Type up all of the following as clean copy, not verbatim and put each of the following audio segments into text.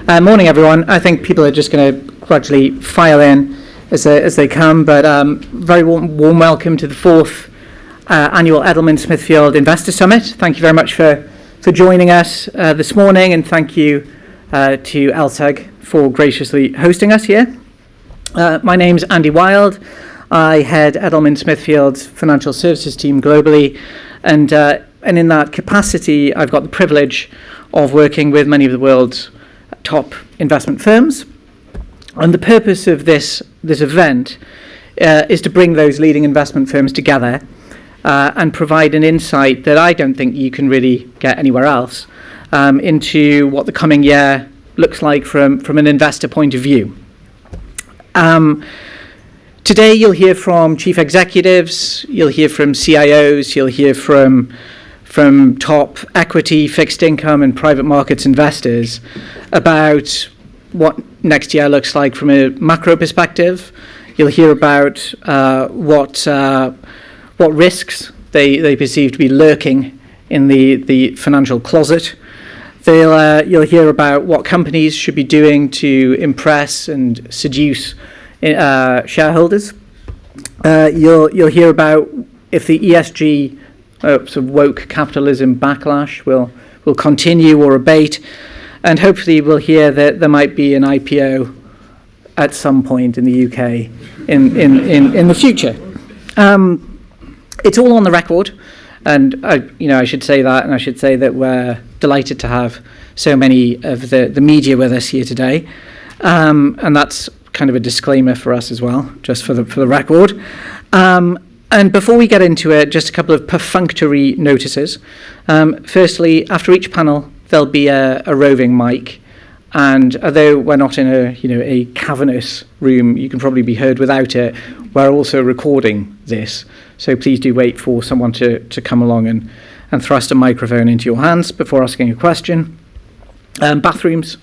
Morning, everyone. I think people are just going to gradually file in as they come, but very warm welcome to the fourth annual Edelman Smithfield Investor Summit. Thank you very much for joining us this morning, and thank you to LSEG for graciously hosting us here. My name's Andy Wild. I head Edelman Smithfield's financial services team globally, and in that capacity, I've got the privilege of working with many of the world's top investment firms. And the purpose of this event is to bring those leading investment firms together and provide an insight that I don't think you can really get anywhere else into what the coming year looks like from an investor point of view. Today you'll hear from chief executives, you'll hear from CIOs, you'll hear from top equity, fixed income and private markets investors about what next year looks like from a macro perspective. You'll hear about what risks they perceive to be lurking in the financial closet. You'll hear about what companies should be doing to impress and seduce shareholders. You'll hear about if the ESG sort of woke capitalism backlash will continue or abate, and hopefully we'll hear that there might be an IPO at some point in the UK in the future. It's all on the record, and I should say that, and I should say that we're delighted to have so many of the media with us here today, and that's kind of a disclaimer for us as well, just for the record. And before we get into it, just a couple of perfunctory notices. Firstly, after each panel, there'll be a roving mic, and although we're not in a cavernous room, you can probably be heard without it. We're also recording this, so please do wait for someone to come along and thrust a microphone into your hands before asking a question. Bathrooms.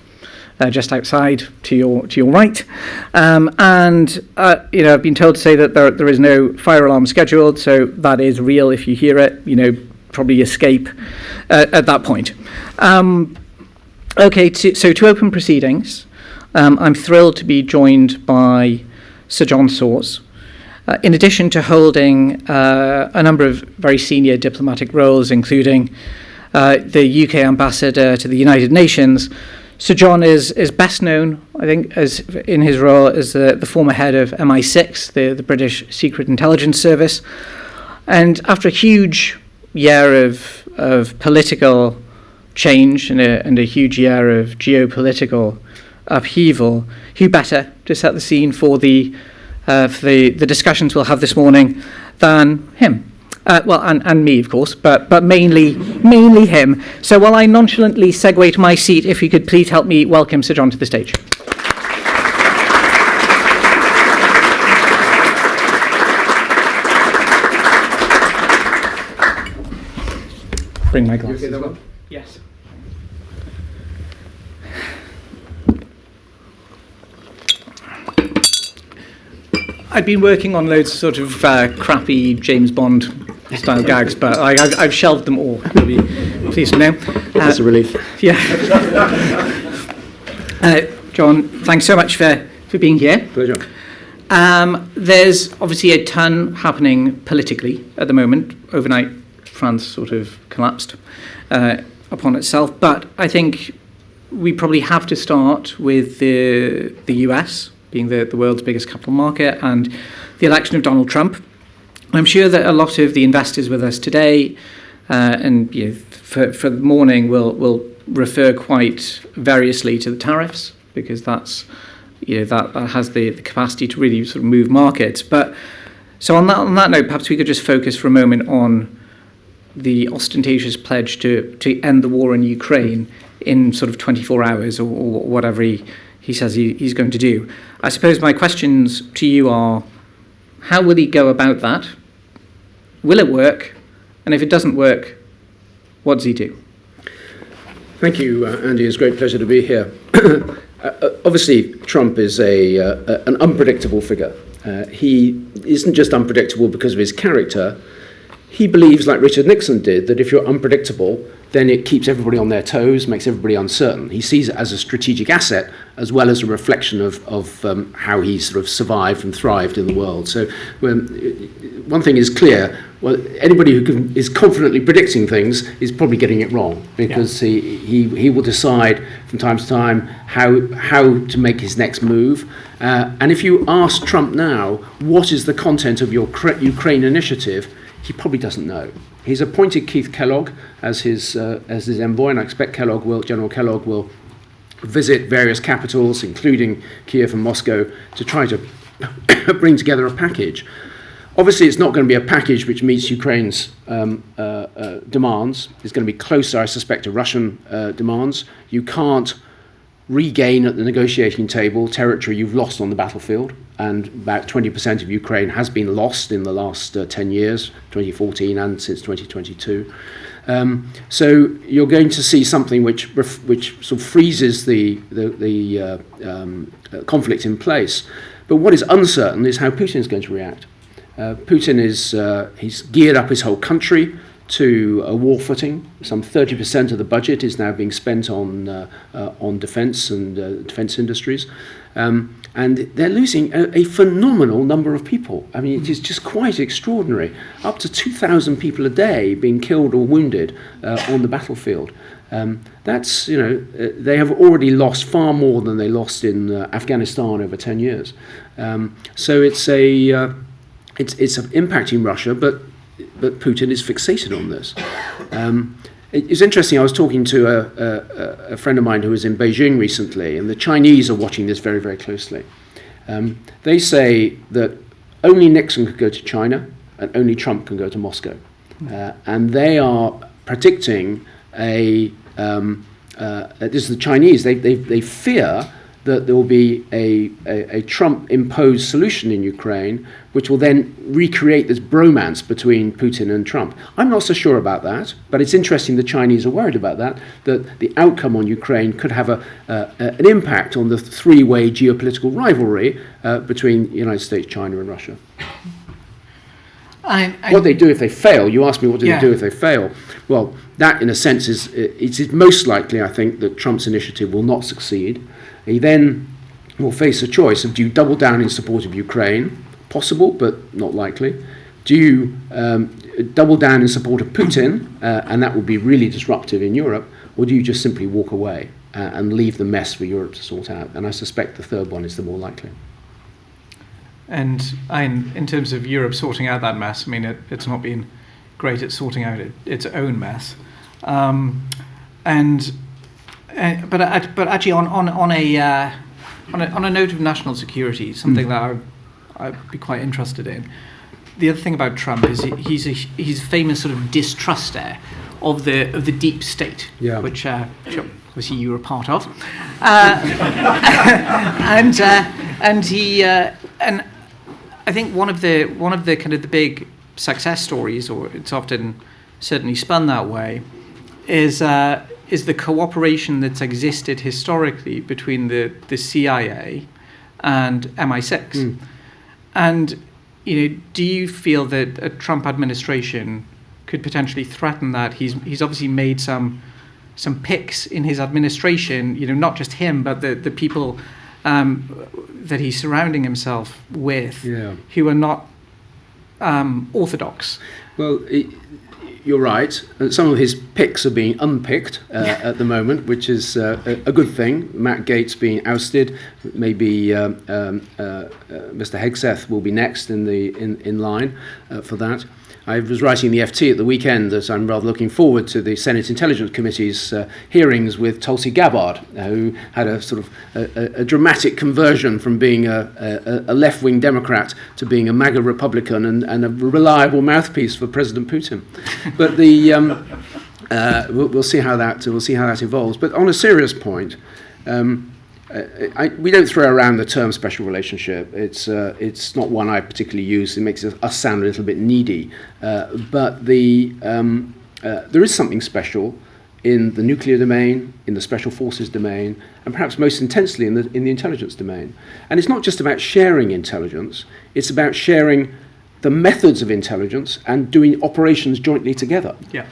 Just outside to your right, and I've been told to say that there is no fire alarm scheduled, so that is real. If you hear it, probably escape at that point. To open proceedings, I'm thrilled to be joined by Sir John Sawers. In addition to holding a number of very senior diplomatic roles, including the UK ambassador to the United Nations, Sir John is best known, I think, as in his role as the former head of MI6, the British Secret Intelligence Service. And after a huge year of political change and a huge year of geopolitical upheaval, who better to set the scene for the discussions we'll have this morning than him? And me, of course, but mainly him. So while I nonchalantly segue to my seat, if you could please help me welcome Sir John to the stage. Bring my glasses. You okay, that one? Yes. I've been working on loads of sort of crappy James Bond style gags, but I've shelved them all. You'll be pleased to know. That's a relief. Yeah. John, thanks so much for being here. Pleasure. There's obviously a ton happening politically at the moment. Overnight, France sort of collapsed upon itself, but I think we probably have to start with the US being the world's biggest capital market and the election of Donald Trump. I'm sure that a lot of the investors with us today for the morning will refer quite variously to the tariffs, because that's that has the capacity to really sort of move markets. But so on that note, perhaps we could just focus for a moment on the ostentatious pledge to end the war in Ukraine in sort of 24 hours or whatever he says he's going to do. I suppose my questions to you are, how will he go about that? Will it work? And if it doesn't work, what does he do? Thank you, Andy. It's a great pleasure to be here. Obviously, Trump is an unpredictable figure. He isn't just unpredictable because of his character. he believes, like Richard Nixon did, that if you're unpredictable, then it keeps everybody on their toes, makes everybody uncertain. He sees it as a strategic asset as well as a reflection of how he sort of survived and thrived in the world. So one thing is clear, well, anybody who is confidently predicting things is probably getting it wrong, because he will decide from time to time how to make his next move. And if you ask Trump now, what is the content of your Ukraine initiative, he probably doesn't know. He's appointed Keith Kellogg as his envoy, and I expect General Kellogg will visit various capitals, including Kiev and Moscow, to try to bring together a package. Obviously, it's not going to be a package which meets Ukraine's demands. It's going to be closer, I suspect, to Russian demands. You can't regain at the negotiating table territory you've lost on the battlefield, and about 20% of Ukraine has been lost in the last 10 years, 2014 and since 2022. So you're going to see something which sort of freezes the conflict in place. But what is uncertain is how Putin is going to react. Putin he's geared up his whole country to a war footing. Some 30% of the budget is now being spent on defence and defence industries. And they're losing a phenomenal number of people. I mean, it is just quite extraordinary. Up to 2,000 people a day being killed or wounded on the battlefield. That's, they have already lost far more than they lost in Afghanistan over 10 years. So it's impacting Russia, but Putin is fixated on this. It's interesting, I was talking to a friend of mine who was in Beijing recently, and the Chinese are watching this very, very closely. They say that only Nixon could go to China and only Trump can go to Moscow. And they are predicting this is the Chinese, they fear that there will be a Trump-imposed solution in Ukraine, which will then recreate this bromance between Putin and Trump. I'm not so sure about that, but it's interesting the Chinese are worried about that the outcome on Ukraine could have an impact on the three-way geopolitical rivalry between the United States, China, and Russia. What they do if they fail, you asked me what do they do if they fail. Well, that in a sense is most likely, I think, that Trump's initiative will not succeed. He then will face a choice of, do you double down in support of Ukraine? Possible, but not likely. Do you double down in support of Putin, and that would be really disruptive in Europe, or do you just simply walk away and leave the mess for Europe to sort out? And I suspect the third one is the more likely. And in terms of Europe sorting out that mess, I mean, it's not been great at sorting out its own mess. But actually, on a note of national security, something that I'd be quite interested in. The other thing about Trump is he's a famous sort of distruster of the deep state, which obviously you were a part of, and I think one of the kind of the big success stories, or it's often certainly spun that way, is the cooperation that's existed historically between the CIA and MI6. And do you feel that a Trump administration could potentially threaten that? He's obviously made some picks in his administration, not just him, but the people that he's surrounding himself with, who are not orthodox. Well, you're right. Some of his picks are being unpicked at the moment, which is a good thing. Matt Gaetz being ousted. Maybe Mr. Hegseth will be next in line for that. I was writing the FT at the weekend that I'm rather looking forward to the Senate Intelligence Committee's hearings with Tulsi Gabbard, who had a sort of a dramatic conversion from being a left-wing Democrat to being a MAGA Republican and a reliable mouthpiece for President Putin. But we'll see how that evolves. But on a serious point. We don't throw around the term special relationship. It's not one I particularly use. It makes us sound a little bit needy. But there is something special in the nuclear domain, in the special forces domain, and perhaps most intensely in the intelligence domain. And it's not just about sharing intelligence. It's about sharing the methods of intelligence and doing operations jointly together. Yeah.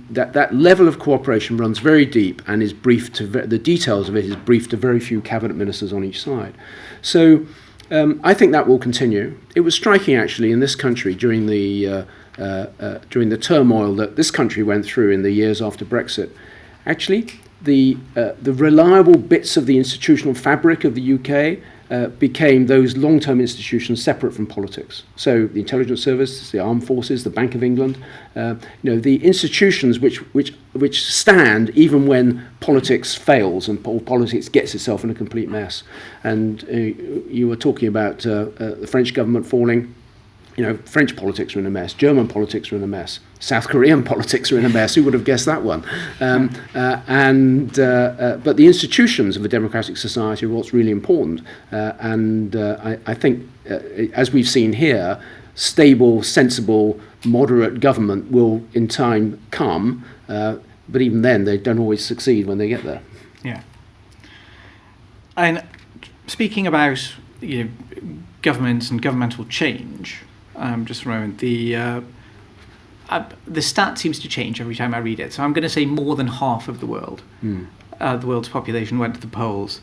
That level of cooperation runs very deep and is briefed to the details of it is briefed to very few cabinet ministers on each side. So I think that will continue. It was striking actually in this country during the turmoil that this country went through in the years after Brexit. Actually, the reliable bits of the institutional fabric of the UK became those long-term institutions separate from politics. So the intelligence service, the armed forces, the Bank of England, the institutions which stand even when politics fails and politics gets itself in a complete mess. And you were talking about the French government falling. French politics are in a mess. German politics are in a mess. South Korean politics are in a mess. Who would have guessed that one? But the institutions of a democratic society are what's really important. I think, as we've seen here, stable, sensible, moderate government will in time come. But even then, they don't always succeed when they get there. Yeah. And speaking about governments and governmental change. Just for a moment, the stat seems to change every time I read it. So I'm going to say more than half of the world's population went to the polls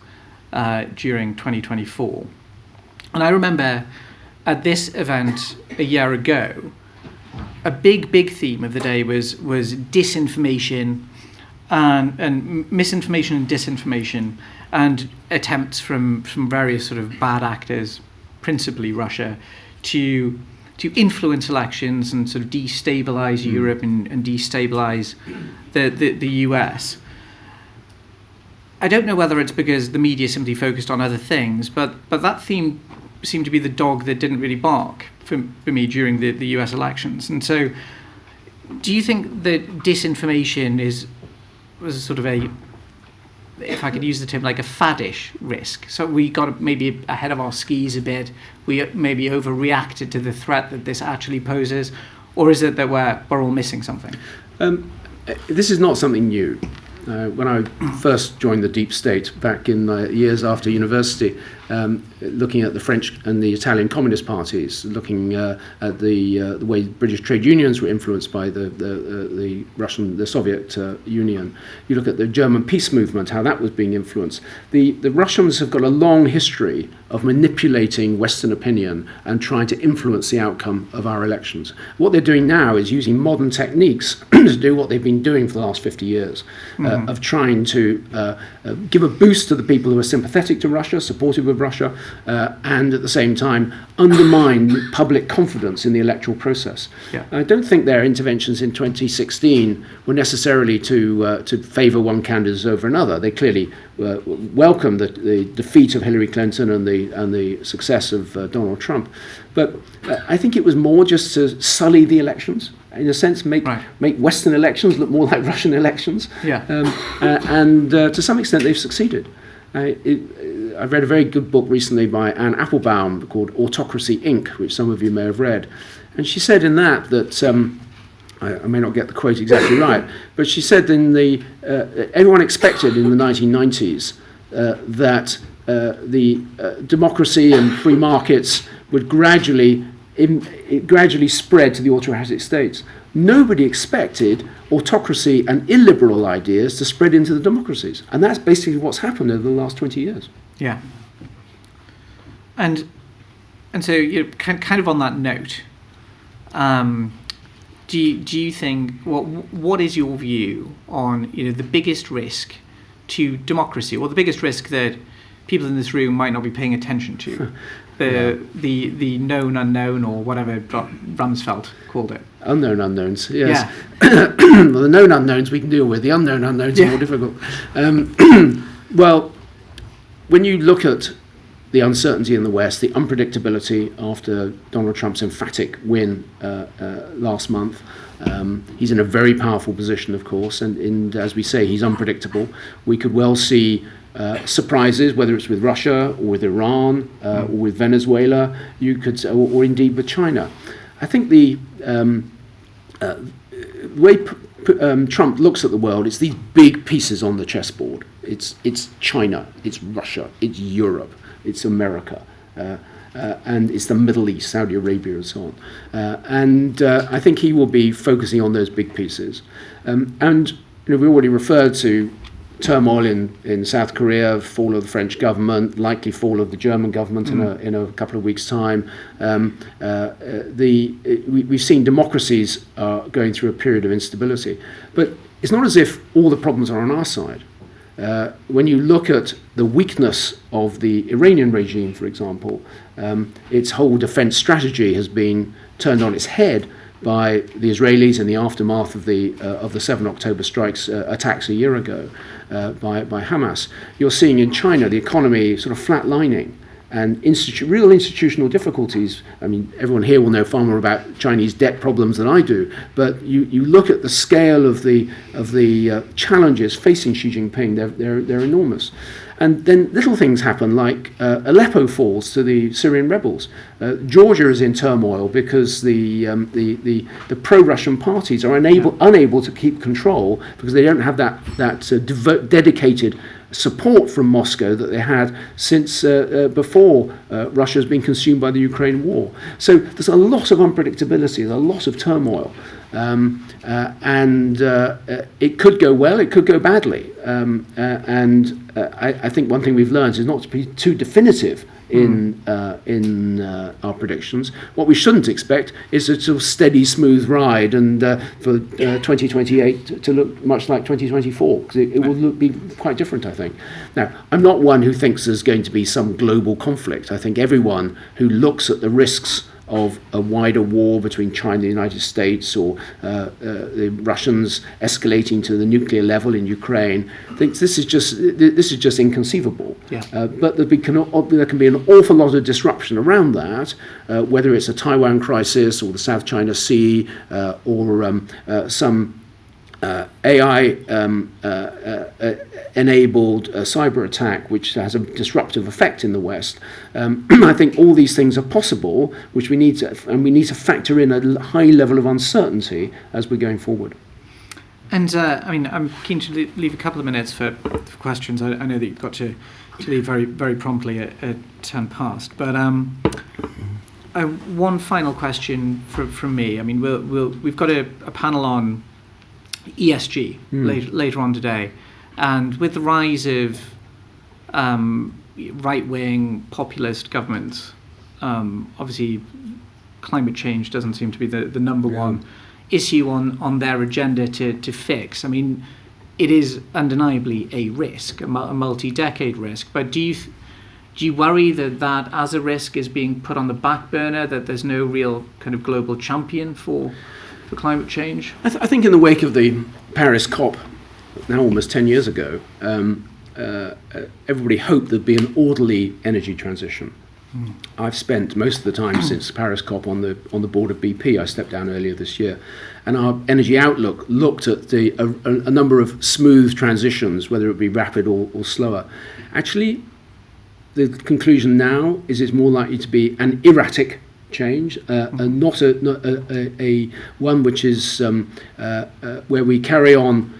during 2024. And I remember at this event a year ago, a big theme of the day was disinformation and misinformation and disinformation and attempts from various sort of bad actors, principally Russia, to influence elections and sort of destabilize Europe and destabilize the US. I don't know whether it's because the media simply focused on other things, but that theme seemed to be the dog that didn't really bark for me during the US elections. And so do you think that disinformation was sort of if I could use the term, like a faddish risk? So we got maybe ahead of our skis a bit. We maybe overreacted to the threat that this actually poses, or is it that we're all missing something? This is not something new. When I first joined the deep state back in years after university, looking at the French and the Italian communist parties, looking at the way British trade unions were influenced by the Russian, the Soviet Union. You look at the German peace movement, how that was being influenced. The Russians have got a long history of manipulating Western opinion and trying to influence the outcome of our elections. What they're doing now is using modern techniques to do what they've been doing for the last 50 years, of trying to give a boost to the people who are sympathetic to Russia, supportive of Russia, and at the same time undermine public confidence in the electoral process. Yeah. I don't think their interventions in 2016 were necessarily to favour one candidate over another. They clearly welcomed the defeat of Hillary Clinton and the success of Donald Trump, but I think it was more just to sully the elections. In a sense, make Western elections look more like Russian elections. Yeah. And to some extent, they've succeeded. I read a very good book recently by Anne Applebaum called Autocracy, Inc., which some of you may have read. And she said in that I may not get the quote exactly right, but she said everyone expected in the 1990s that the democracy and free markets would gradually spread to the autocratic states. Nobody expected autocracy and illiberal ideas to spread into the democracies. And that's basically what's happened over the last 20 years. Yeah. And so kind of on that note, do you think, what is your view on the biggest risk to democracy, or the biggest risk that people in this room might not be paying attention to? The known unknown, or whatever Rumsfeld called it. Unknown unknowns, yes. Yeah. The known unknowns we can deal with. The unknown unknowns are more difficult. Well, when you look at the uncertainty in the West, the unpredictability after Donald Trump's emphatic win last month, he's in a very powerful position, of course, and as we say, he's unpredictable. We could well see surprises, whether it's with Russia or with Iran or with Venezuela, or indeed with China. I think the way Trump looks at the world, it's these big pieces on the chessboard. It's China, it's Russia, it's Europe, it's America. and it's the Middle East, Saudi Arabia, and so on. And I think he will be focusing on those big pieces. And we already referred to turmoil in South Korea, fall of the French government, likely fall of the German government in a couple of weeks' time. We've seen democracies going through a period of instability. But it's not as if all the problems are on our side. When you look at the weakness of the Iranian regime, for example, its whole defense strategy has been turned on its head by the Israelis in the aftermath of the 7 October strikes attacks a year ago by Hamas. You're seeing in China the economy sort of flatlining and real institutional difficulties. I mean, everyone here will know far more about Chinese debt problems than I do, but you look at the scale of the challenges facing Xi Jinping, they're enormous. And then little things happen, like Aleppo falls to the Syrian rebels. Georgia is in turmoil because the pro-Russian parties are unable to keep control because they don't have that dedicated support from Moscow that they had since before Russia's been consumed by the Ukraine war. So there's a lot of unpredictability, there's a lot of turmoil. It could go well, it could go badly. I think one thing we've learned is not to be too definitive in our predictions. What we shouldn't expect is a sort of steady, smooth ride, and for 2028 to look much like 2024, because it will be quite different, I think. Now, I'm not one who thinks there's going to be some global conflict. I think everyone who looks at the risks of a wider war between China and the United States, or the Russians escalating to the nuclear level in Ukraine, thinks this is just inconceivable. Yeah. But there can be an awful lot of disruption around that, whether it's a Taiwan crisis or the South China Sea or some AI-enabled cyber attack, which has a disruptive effect in the West. I think all these things are possible, which we need to factor in a high level of uncertainty as we're going forward. And I'm keen to leave a couple of minutes for questions. I know that you've got to leave very, very promptly at 10 past. But one final question from me. I mean, we've got a panel on ESG later on today, and with the rise of right-wing populist governments, obviously climate change doesn't seem to be the number one issue on their agenda to fix. I mean, it is undeniably a risk, a multi-decade risk, but do you worry that as a risk is being put on the back burner, that there's no real kind of global champion for climate change? I think in the wake of the Paris COP, now almost 10 years ago, everybody hoped there'd be an orderly energy transition. I've spent most of the time since Paris COP on the board of BP. I stepped down earlier this year, and our energy outlook looked at a number of smooth transitions, whether it be rapid or slower. Actually, the conclusion now is it's more likely to be an erratic change, and not a one which is where we carry on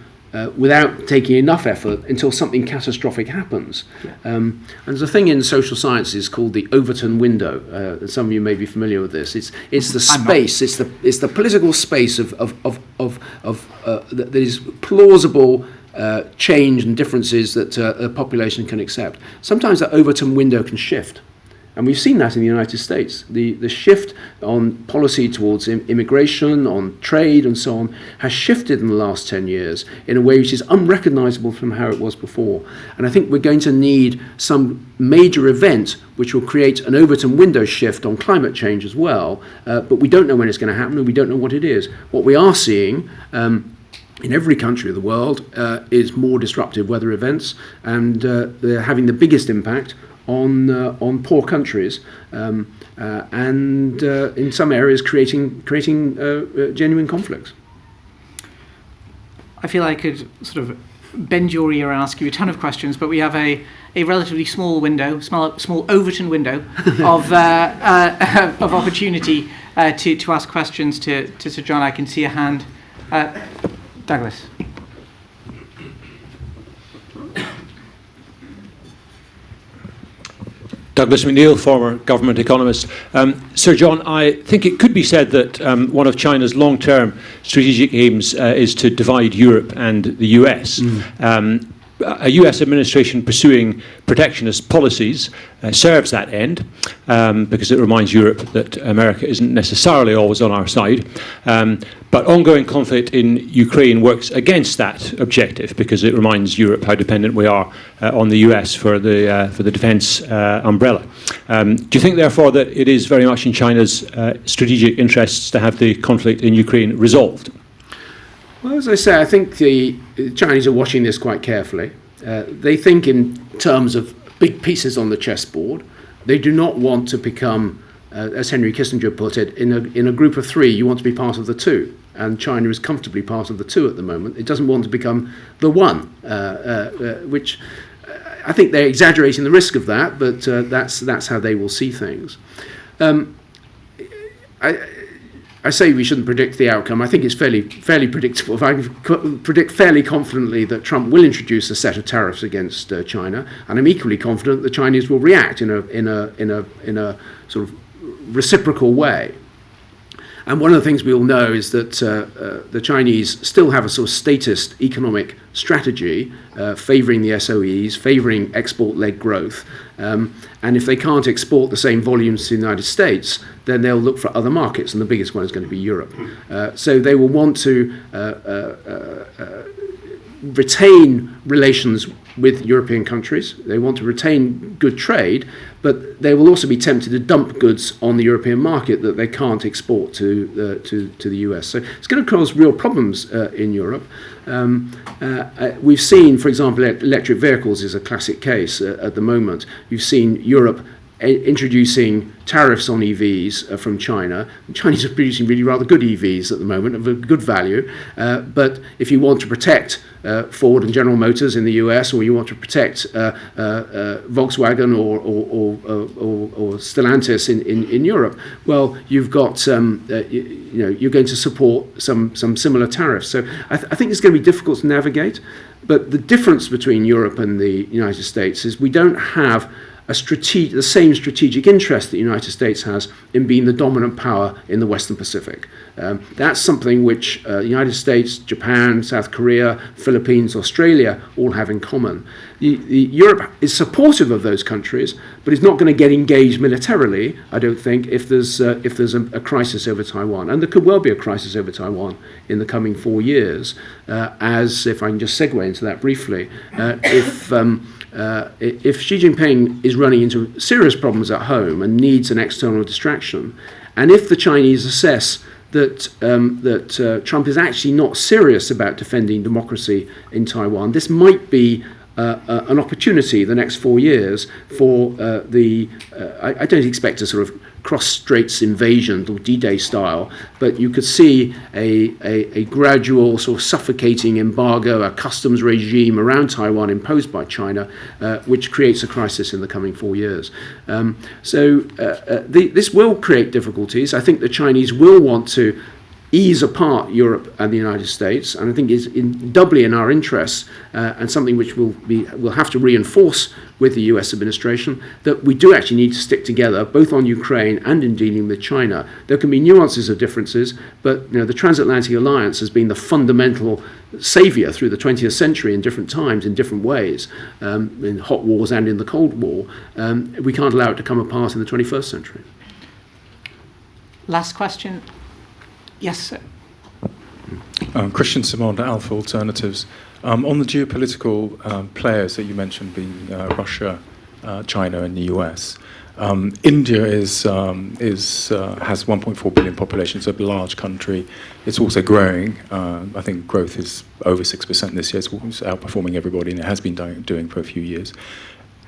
without taking enough effort until something catastrophic happens. And there's a thing in social sciences called the Overton window. Some of you may be familiar with this. It's the space. It's the political space of that is plausible change and differences that a population can accept. Sometimes that Overton window can shift. And we've seen that in the United States. The shift on policy towards immigration, on trade and so on, has shifted in the last 10 years in a way which is unrecognizable from how it was before. And I think we're going to need some major event which will create an Overton window shift on climate change as well. But we don't know when it's going to happen, and we don't know what it is. What we are seeing in every country of the world is more disruptive weather events, and they're having the biggest impact on poor countries, and in some areas creating genuine conflicts. I feel I could sort of bend your ear and ask you a ton of questions, but we have a relatively small window, small Overton window of opportunity to ask questions to Sir John. I can see a hand. Douglas. Douglas McNeil, former government economist. Sir John, I think it could be said that one of China's long-term strategic aims is to divide Europe and the US. A US administration pursuing protectionist policies serves that end because it reminds Europe that America isn't necessarily always on our side. But ongoing conflict in Ukraine works against that objective because it reminds Europe how dependent we are on the US for the defence umbrella. Do you think, therefore, that it is very much in China's strategic interests to have the conflict in Ukraine resolved? Well, as I say, I think the Chinese are watching this quite carefully. They think in terms of big pieces on the chessboard. They do not want to become, as Henry Kissinger put it, in a group of three, you want to be part of the two. And China is comfortably part of the two at the moment. It doesn't want to become the one, which I think they're exaggerating the risk of that, but that's how they will see things. I say we shouldn't predict the outcome. I think it's fairly predictable. If I predict fairly confidently that Trump will introduce a set of tariffs against China, and I'm equally confident the Chinese will react in a sort of reciprocal way. And one of the things we all know is that the Chinese still have a sort of statist economic strategy, favouring the SOEs, favouring export-led growth. And if they can't export the same volumes to the United States, then they'll look for other markets, and the biggest one is going to be Europe. So they will want to retain relations with European countries. They want to retain good trade, but they will also be tempted to dump goods on the European market that they can't export to the US. So it's going to cause real problems in Europe. We've seen, for example, electric vehicles is a classic case at the moment. You've seen Europe introducing tariffs on EVs from China. The Chinese are producing really rather good EVs at the moment of a good value. But if you want to protect Ford and General Motors in the US, or you want to protect Volkswagen or Stellantis in Europe, well, you've got you're going to support some similar tariffs. So I think it's going to be difficult to navigate. But the difference between Europe and the United States is we don't have the same strategic interest that the United States has in being the dominant power in the Western Pacific. That's something which the United States, Japan, South Korea, Philippines, Australia all have in common. Europe is supportive of those countries, but is not going to get engaged militarily, I don't think, if there's a crisis over Taiwan. And there could well be a crisis over Taiwan in the coming 4 years, as, if I can just segue into that briefly, if Xi Jinping is running into serious problems at home and needs an external distraction, and if the Chinese assess that Trump is actually not serious about defending democracy in Taiwan, this might be an opportunity the next 4 years for I don't expect a sort of cross-straits invasion or D-Day style, but you could see a gradual sort of suffocating embargo, a customs regime around Taiwan imposed by China, which creates a crisis in the coming 4 years. This will create difficulties. I think the Chinese will want to ease apart Europe and the United States, and I think is doubly in our interests, and something which we'll have to reinforce with the US administration, that we do actually need to stick together, both on Ukraine and in dealing with China. There can be nuances of differences, but the transatlantic alliance has been the fundamental saviour through the 20th century in different times, in different ways, in hot wars and in the Cold War. We can't allow it to come apart in the 21st century. Last question. Yes, sir. Christian Simon, Alpha Alternatives. On the geopolitical players that you mentioned, being Russia, China, and the US, India has 1.4 billion population. It's a large country. It's also growing. I think growth is over 6% this year. It's outperforming everybody, and it has been doing for a few years.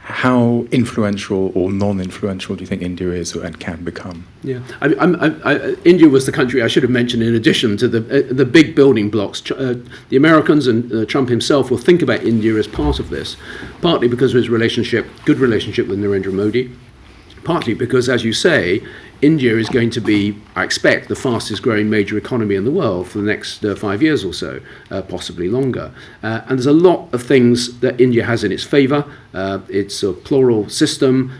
How influential or non-influential do you think India is and can become? Yeah, India was the country I should have mentioned in addition to the big building blocks. The Americans and Trump himself will think about India as part of this, partly because of his good relationship with Narendra Modi, partly because, as you say, India is going to be, I expect, the fastest growing major economy in the world for the next 5 years or so, possibly longer. And there's a lot of things that India has in its favour. It's a plural system.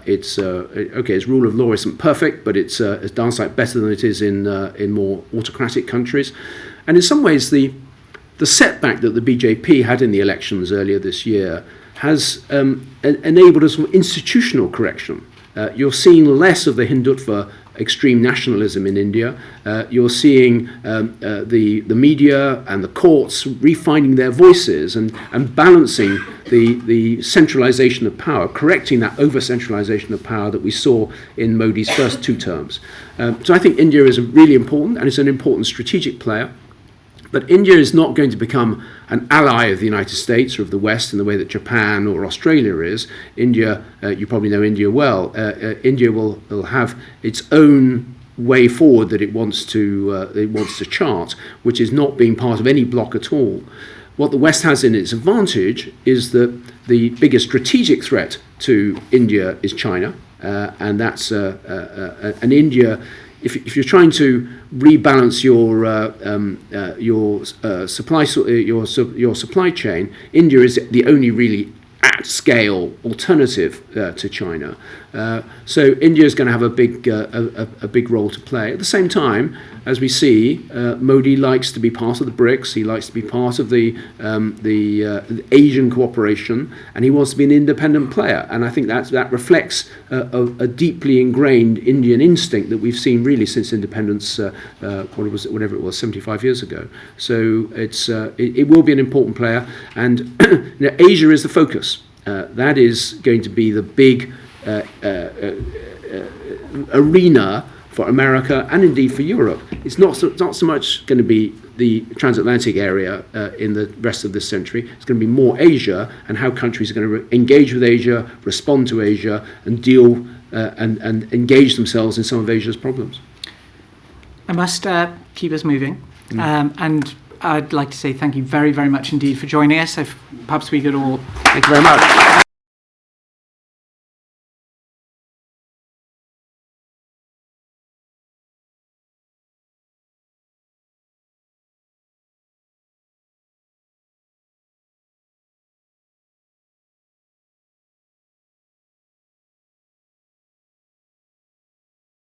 Its rule of law isn't perfect, but it's darn sight better than it is in more autocratic countries. And in some ways, the setback that the BJP had in the elections earlier this year has enabled us some institutional correction. You're seeing less of the Hindutva extreme nationalism in India. You're seeing the media and the courts refining their voices and balancing the centralization of power, correcting that over-centralization of power that we saw in Modi's first 2 terms. So I think India is really important, and it's an important strategic player. But India is not going to become an ally of the United States or of the West in the way that Japan or Australia is. India, you probably know India well. India will have its own way forward that it wants to chart, which is not being part of any bloc at all. What the West has in its advantage is that the biggest strategic threat to India is China, and that's an India. If you're trying to rebalance your supply chain, India is the only really at-scale alternative to China. So India is going to have a big role to play. At the same time, as we see, Modi likes to be part of the BRICS. He likes to be part of the Asian cooperation, and he wants to be an independent player. And I think that reflects a deeply ingrained Indian instinct that we've seen really since independence, whatever it was, 75 years ago. So it will be an important player, and Asia is the focus. That is going to be the big arena for America and indeed for Europe. It's not so much going to be the transatlantic area in the rest of this century. It's going to be more Asia, and how countries are going to engage with Asia, respond to Asia, and deal and engage themselves in some of Asia's problems. I must keep us moving, and I'd like to say thank you very, very much indeed for joining us. Perhaps we could all... Thank you very much.